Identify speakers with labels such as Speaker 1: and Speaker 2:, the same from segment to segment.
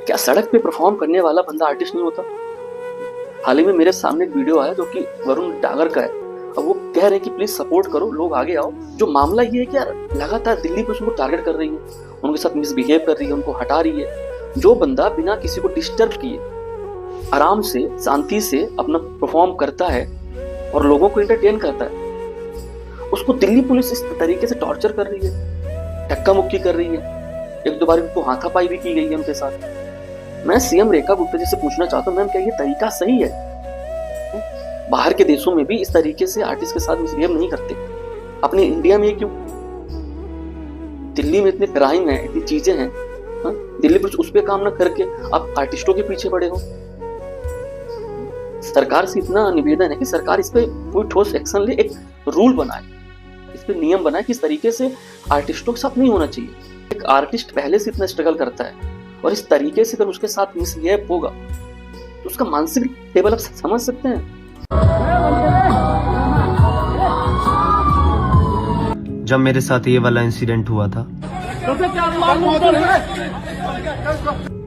Speaker 1: क्या सड़क पे परफॉर्म करने वाला बंदा आर्टिस्ट नहीं होता? हाल ही में मेरे सामने एक वीडियो आया जो कि वरुण डागर का है। अब वो कह रहे हैं कि प्लीज सपोर्ट करो, लोग आगे आओ। जो मामला ये है कि यार लगातार दिल्ली पुलिस उनको टारगेट कर रही है, उनके साथ मिसबिहेव कर रही है, उनको हटा रही है। जो बंदा बिना किसी को डिस्टर्ब किए आराम से शांति से अपना परफॉर्म करता है और लोगों को एंटरटेन करता है, उसको दिल्ली पुलिस इस तरीके से टॉर्चर कर रही है, धक्का मुक्की कर रही है। एक दो बार उनको हाथापाई भी की गई है उनके साथ। मैं सीएम रेखा गुप्ता जी से पूछना चाहता हूँ, मैम क्या ये तरीका सही है? बाहर के देशों में भी इस तरीके से आर्टिस्ट के साथ मिसबिहेव नहीं करते, अपने इंडिया में क्यों? दिल्ली में इतने क्राइम है, इतनी चीजें हैं, दिल्ली पुलिस उस पर काम ना करके आप आर्टिस्टों के पीछे पड़े हो। सरकार से इतना निवेदन है कि सरकार इस पे कोई ठोस एक्शन ले, एक रूल बनाए, इस पे नियम बनाए कि इस तरीके से आर्टिस्टों के साथ नहीं होना चाहिए। एक आर्टिस्ट पहले से इतना स्ट्रगल करता है और इस तरीके से अगर उसके साथ मिसबिहेव होगा तो उसका मानसिक लेवल आप समझ सकते हैं।
Speaker 2: जब मेरे साथ ये वाला इंसिडेंट हुआ था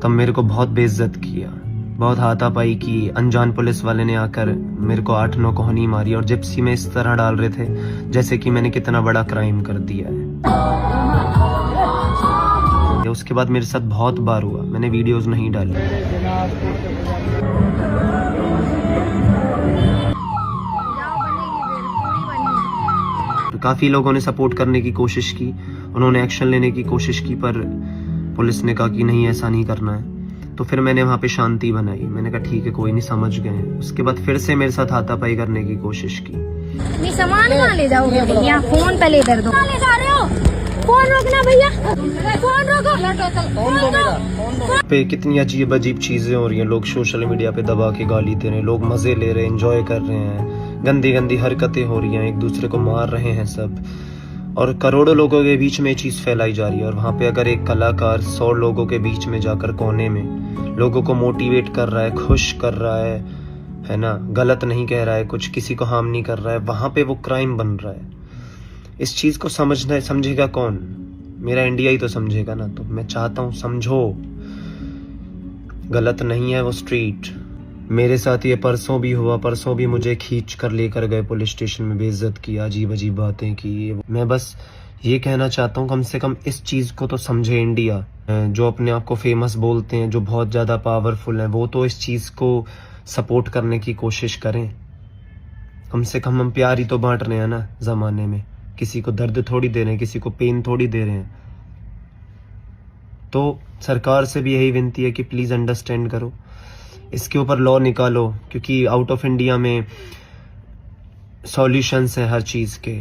Speaker 2: तब मेरे को बहुत बेइज्जत किया, बहुत हाथापाई की। अनजान पुलिस वाले ने आकर मेरे को 8-9 कोहनी मारी और जिप्सी में इस तरह डाल रहे थे जैसे कि मैंने कितना बड़ा क्राइम कर दिया है। उसके बाद मेरे साथ बहुत बार हुआ, मैंने वीडियोस नहीं डाली। काफी लोगों ने सपोर्ट करने की कोशिश की, उन्होंने एक्शन लेने की कोशिश की, पर पुलिस ने कहा कि नहीं ऐसा नहीं करना है। तो फिर मैंने वहाँ पे शांति बनाई, मैंने कहा ठीक है कोई नहीं, समझ गए। उसके बाद फिर से मेरे साथ हाथापाई करने की कोशिश की।
Speaker 3: सामान कहाँ ले जाओगे भैया? फोन पे ले दो। ले जा रहे हो? फोन रोकना भैया, फोन रोको।
Speaker 2: पे कितनी अजीब अजीब चीजें हो रही हैं, लोग सोशल मीडिया पे दबा के गाली दे रहे हैं, लोग मजे ले रहे हैं, एंजॉय कर रहे हैं, गंदी गंदी हरकतें हो रही हैं, एक दूसरे को मार रहे हैं सब, और करोड़ों लोगों के बीच में ये चीज फैलाई जा रही है। और वहाँ पे अगर एक कलाकार 100 लोगों के बीच में जाकर कोने में लोगों को मोटिवेट कर रहा है, खुश कर रहा है ना, गलत नहीं कह रहा है, कुछ किसी को हार्म नहीं कर रहा है, वहां पे वो क्राइम बन रहा है। इस चीज को समझेगा कौन? मेरा इंडिया ही तो समझेगा ना। तो मैं चाहता हूँ समझो, गलत नहीं है वो स्ट्रीट। मेरे साथ ये परसों भी हुआ, परसों भी मुझे खींच कर लेकर गए पुलिस स्टेशन में, बेइज्जत किया, अजीब अजीब बातें की। मैं बस ये कहना चाहता हूँ कम से कम इस चीज को तो समझे इंडिया। जो अपने आप को फेमस बोलते हैं, जो बहुत ज्यादा पावरफुल हैं, वो तो इस चीज को सपोर्ट करने की कोशिश करें। कम से कम हम प्यार ही तो बांट रहे हैं ना जमाने में, किसी को दर्द थोड़ी दे रहे हैं, किसी को पेन थोड़ी दे रहे हैं। तो सरकार से भी यही विनती है कि प्लीज अंडरस्टैंड करो, इसके ऊपर लॉ निकालो, क्योंकि आउट ऑफ इंडिया में सॉल्यूशंस हैं हर चीज के,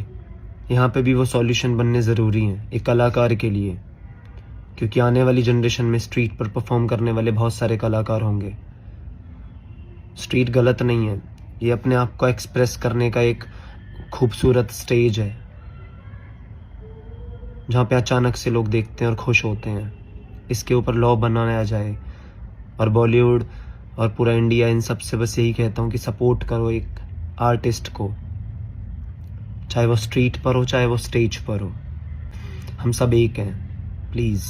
Speaker 2: यहाँ पे भी वो सॉल्यूशन बनने जरूरी हैं एक कलाकार के लिए, क्योंकि आने वाली जनरेशन में स्ट्रीट पर परफॉर्म करने वाले बहुत सारे कलाकार होंगे। स्ट्रीट गलत नहीं है, ये अपने आप को एक्सप्रेस करने का एक खूबसूरत स्टेज है जहाँ पे अचानक से लोग देखते हैं और खुश होते हैं। इसके ऊपर लॉ बनाया जाए, और बॉलीवुड और पूरा इंडिया इन सब से बस यही कहता हूँ कि सपोर्ट करो एक आर्टिस्ट को, चाहे वो स्ट्रीट पर हो चाहे वो स्टेज पर हो, हम सब एक हैं, प्लीज़।